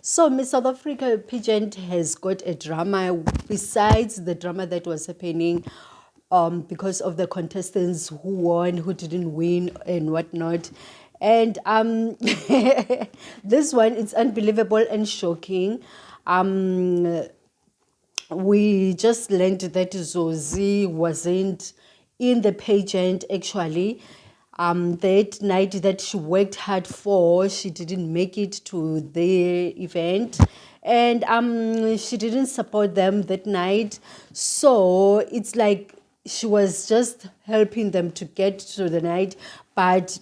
So Miss South Africa pageant has got a drama besides the drama that was happening because of the contestants who won, who didn't win, and whatnot. And this one, it's unbelievable and shocking. Um, we just learned that Zozi wasn't in the pageant actually. That night that she worked hard for, she didn't make it to the event. And she didn't support them that night. So it's like she was just helping them to get to the night. But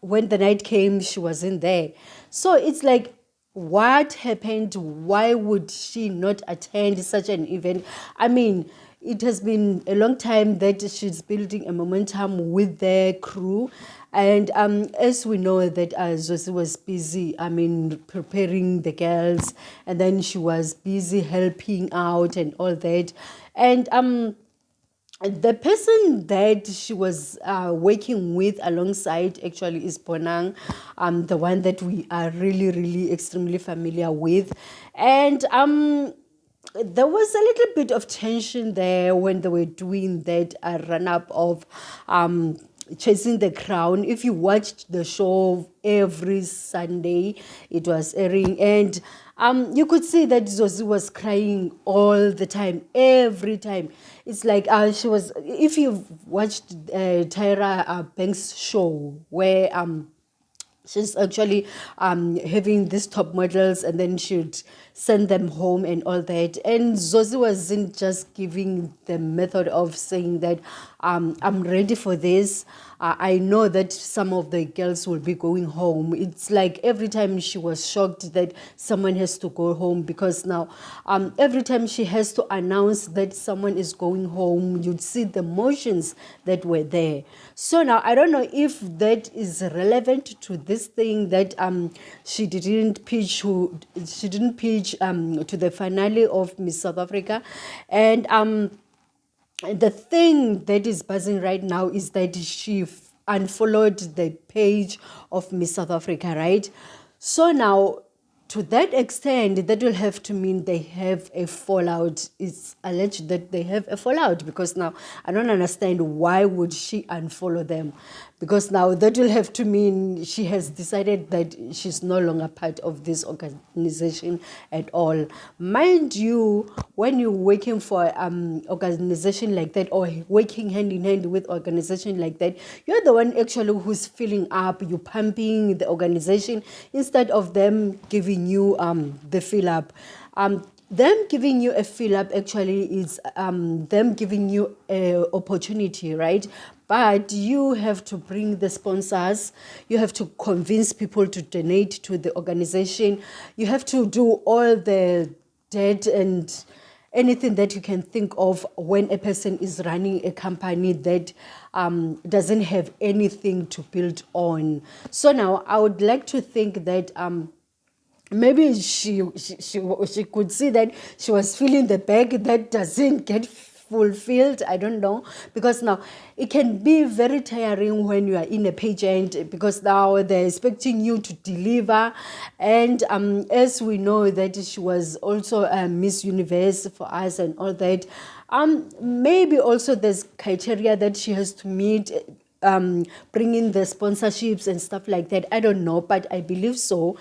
when the night came, she wasn't there. So it's like, what happened? Why would she not attend such an event? I mean, it has been a long time that she's building a momentum with the crew. And as we know that Zozi was busy, I mean, preparing the girls, and then she was busy helping out and all that. And the person that she was working with alongside actually is Bonang, the one that we are really, really extremely familiar with. And there was a little bit of tension there when they were doing that run up of chasing the crown. If you watched the show every Sunday, it was airing, and you could see that Zozi was crying all the time, every time. It's like she was. If you've watched Tyra Banks' show, where she's actually having these top models and then she'd send them home and all that. And Zozi wasn't just giving the method of saying that I'm ready for this. I know that some of the girls will be going home. It's like every time she was shocked that someone has to go home, because now every time she has to announce that someone is going home, you'd see the motions that were there. So now I don't know if that is relevant to this thing that she didn't pitch to the finale of Miss South Africa. And the thing that is buzzing right now is that she unfollowed the page of Miss South Africa, right? So now, to that extent, that will have to mean they have a fallout. It's alleged that they have a fallout, because now I don't understand why would she unfollow them, because now that will have to mean she has decided that she's no longer part of this organization at all. Mind you, when you're working for organization like that, or working hand in hand with organization like that, you're the one actually who's filling up, you pumping the organization instead of them giving you the fill up. Them giving you a fill up actually is them giving you an opportunity, right? But you have to bring the sponsors, you have to convince people to donate to the organization, you have to do all the debt and anything that you can think of when a person is running a company that doesn't have anything to build on. So now I would like to think that maybe she could see that she was filling the bag that doesn't get fulfilled. I don't know, because now it can be very tiring when you are in a pageant, because now they're expecting you to deliver. And as we know that she was also a Miss Universe for us and all that, maybe also there's criteria that she has to meet, bring in the sponsorships and stuff like that. I don't know, but I believe so.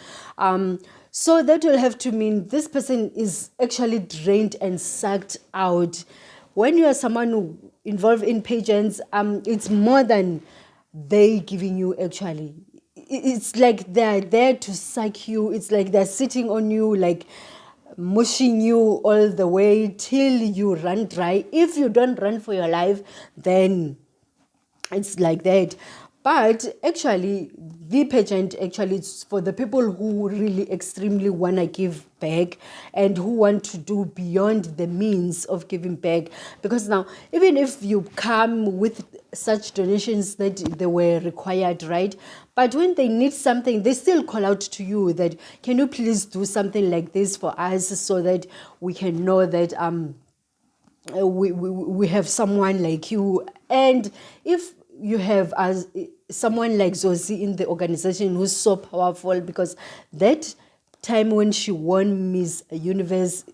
So that will have to mean this person is actually drained and sucked out. When you are someone who involved in pageants, it's more than they giving you actually. It's like they're there to suck you. It's like they're sitting on you, like mushing you all the way till you run dry. If you don't run for your life, then it's like that. But actually, the pageant actually is for the people who really extremely want to give back and who want to do beyond the means of giving back. Because now, even if you come with such donations that they were required, right? But when they need something, they still call out to you that, can you please do something like this for us, so that we can know that we have someone like you. And if you have someone like Zozi in the organization who's so powerful, because that time when she won Miss Universe,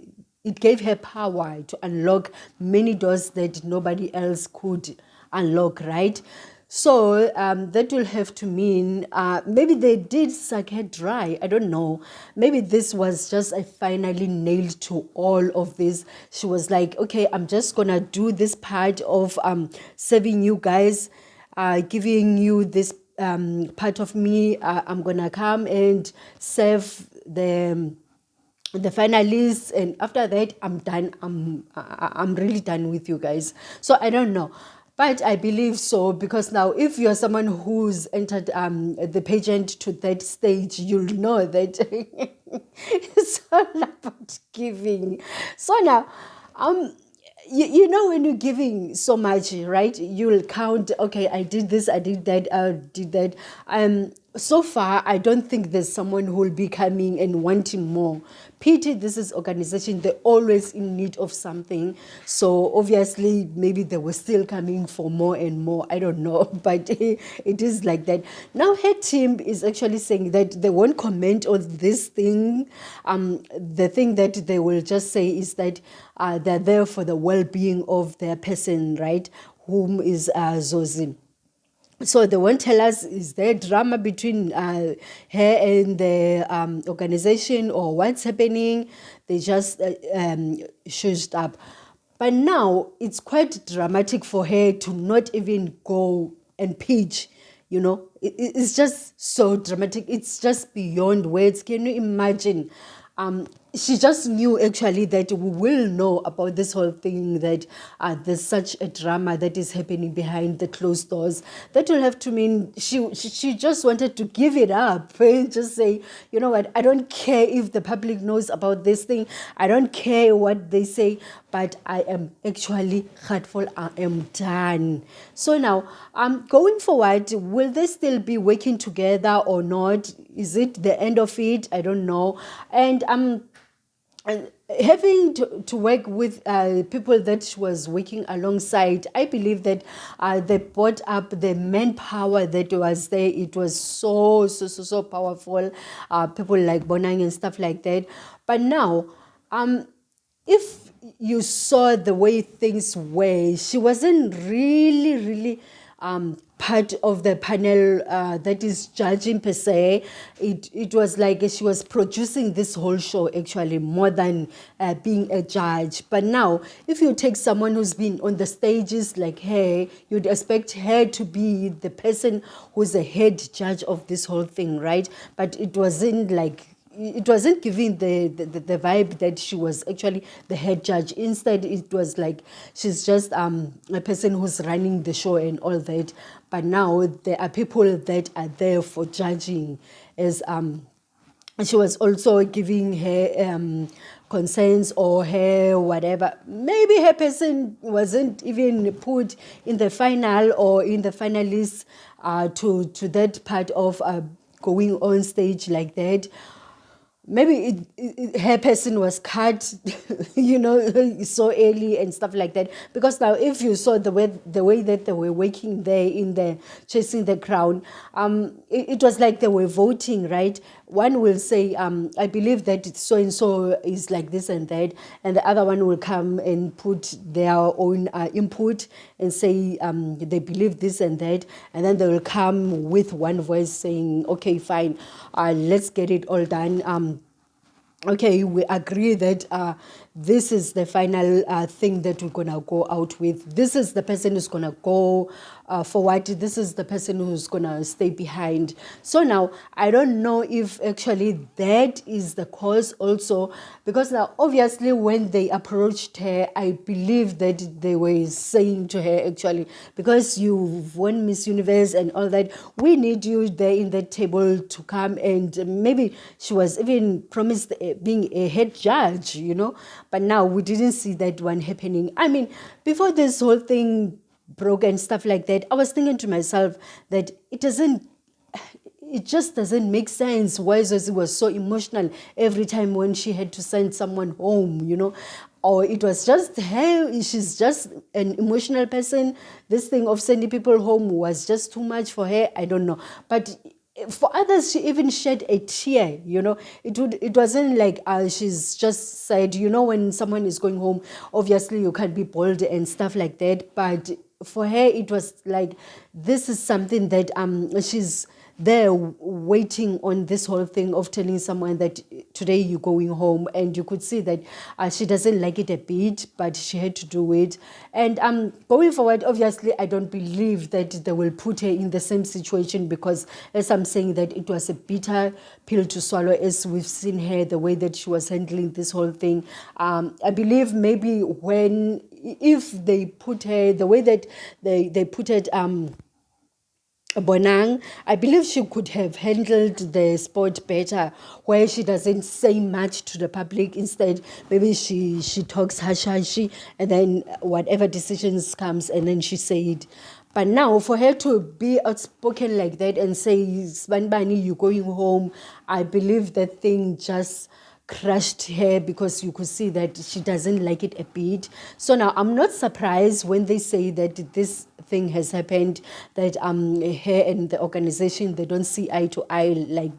it gave her power to unlock many doors that nobody else could unlock, right? So that will have to mean maybe they did suck her dry. I don't know. Maybe this was just a finally nailed to all of this. She was like, okay, I'm just going to do this part of serving you guys, giving you this part of me. I'm going to come and serve the finalists, and after that I'm done. I'm really done with you guys. So I don't know, but I believe so, because now if you're someone who's entered the pageant to that stage, you'll know that it's all about giving. So now you know, when you're giving so much, right, you'll count, okay, I did this, I did that, I did that. So far I don't think there's someone who will be coming and wanting more. Pity, this is organization, they're always in need of something, so obviously maybe they were still coming for more and more, I don't know. But it is like that. Now her team is actually saying that they won't comment on this thing. The thing that they will just say is that they're there for the well-being of their person, right, whom is Zozi. So they won't tell us, is there drama between her and the organization, or what's happening. They just shushed up. But now it's quite dramatic for her to not even go and pitch. It's just so dramatic. It's just beyond words. Can you imagine? She just knew actually that we will know about this whole thing, that there's such a drama that is happening behind the closed doors. That will have to mean she just wanted to give it up and just say, you know what, I don't care if the public knows about this thing. I don't care what they say, but I am actually heartful. I am done. So now, going forward, will they still be working together or not? Is it the end of it? I don't know. And having to work with people that she was working alongside, I believe that they brought up the manpower that was there. It was so powerful. People like Bonang and stuff like that. But now, if you saw the way things were, she wasn't really part of the panel that is judging per se. It was like she was producing this whole show actually, more than being a judge. But now, if you take someone who's been on the stages like her, you'd expect her to be the person who's a head judge of this whole thing, right? But it wasn't giving the vibe that she was actually the head judge. Instead, it was like she's just a person who's running the show and all that. But now there are people that are there for judging, as she was also giving her concerns or her whatever. Maybe her person wasn't even put in the final or in the finalists to that part of going on stage like that. Maybe her person was cut, so early and stuff like that. Because now, if you saw the way that they were working there in the chasing the crown, it was like they were voting, right? One will say, I believe that so and so is like this and that, and the other one will come and put their own input and say they believe this and that, and then they will come with one voice saying, okay, fine, let's get it all done. Okay, we agree that this is the final thing that we're going to go out with. This is the person who's going to go forward. This is the person who's going to stay behind. So now, I don't know if actually that is the cause also, because now, obviously, when they approached her, I believe that they were saying to her, actually, because you've won Miss Universe and all that, we need you there in that table to come, and maybe she was even promised being a head judge, but now we didn't see that one happening. I mean, before this whole thing broke and stuff like that, I was thinking to myself that it just doesn't make sense why Zozi was so emotional every time when she had to send someone home, or it was just her, she's just an emotional person. This thing of sending people home was just too much for her. I don't know. But for others, she even shed a tear. It wasn't like she's just said, when someone is going home, obviously you can't be bold and stuff like that. But for her, it was like, this is something that she's there waiting on this whole thing of telling someone that today you're going home, and you could see that she doesn't like it a bit, but she had to do it. And going forward, obviously I don't believe that they will put her in the same situation, because as I'm saying, that it was a bitter pill to swallow, as we've seen her, the way that she was handling this whole thing. I believe maybe if they put her the way that they put it, Bonang, I believe she could have handled the sport better, where she doesn't say much to the public. Instead, maybe she talks hush-hushy, and then whatever decisions comes, and then she say it. But now, for her to be outspoken like that and say, Sbanbani, you're going home, I believe that thing just crushed her, because you could see that she doesn't like it a bit. So now I'm not surprised when they say that this thing has happened, that her and the organization, they don't see eye to eye, like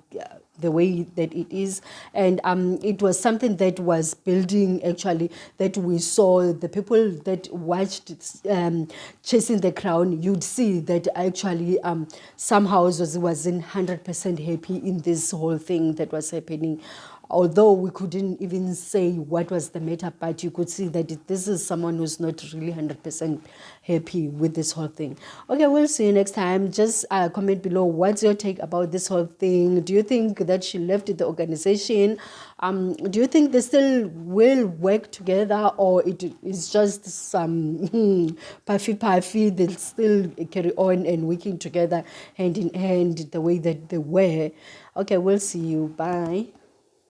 the way that it is. And it was something that was building, actually, that we saw the people that watched Chasing the Crown. You'd see that actually somehow Zozi wasn't 100% happy in this whole thing that was happening. Although we couldn't even say what was the matter, but you could see that this is someone who's not really 100% happy with this whole thing. Okay, we'll see you next time. Just comment below, what's your take about this whole thing? Do you think that she left the organization? Do you think they still will work together, or it is just some puffy, they'll still carry on and working together hand in hand the way that they were? Okay, we'll see you. Bye.